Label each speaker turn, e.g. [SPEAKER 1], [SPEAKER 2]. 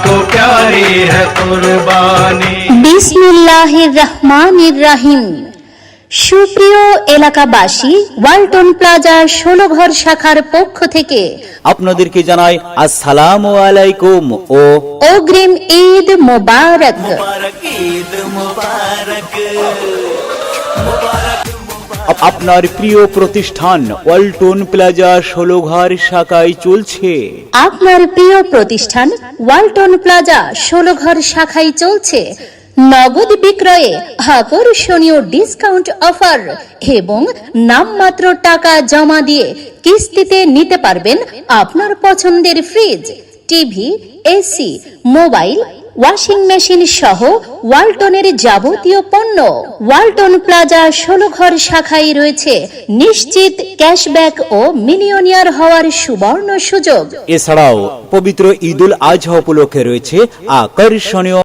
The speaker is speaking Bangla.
[SPEAKER 1] को प्यारी है कुर्बानी।
[SPEAKER 2] বিসমিল্লাহির রহমানির রহিম। সুপ্রিয় এলাকাবাসী, ওয়ালটন প্লাজা 16 ঘর শাখার পক্ষ থেকে
[SPEAKER 3] আপনাদেরকে জানাই আসসালামু আলাইকুম ও
[SPEAKER 2] অগ্রিম ঈদ মোবারক।
[SPEAKER 3] আপনার প্রিয় প্রতিষ্ঠান ওয়ালটন প্লাজা 16 ঘর শাখায় চলছে।
[SPEAKER 2] আপনার প্রিয় প্রতিষ্ঠান ওয়ালটন প্লাজা 16 ঘর শাখায় চলছে নগদ বিক্রয়ে আকর্ষণীয় ডিসকাউন্ট অফার এবং নামমাত্র টাকা জমা দিয়ে কিস্তিতে নিতে পারবেন আপনার পছন্দের fridge, TV, AC, mobile, washing machine সহ ওয়ালটনের যাবতীয় পণ্য। ওয়ালটন প্লাজা 16 ঘর শাখায় রয়েছে নিশ্চিত ক্যাশব্যাক ও মিলিয়নিয়ার হওয়ার সুবর্ণ সুযোগ।
[SPEAKER 3] এছাড়াও পবিত্র ঈদুল আজহা উপলক্ষে রয়েছে আকর্ষণীয়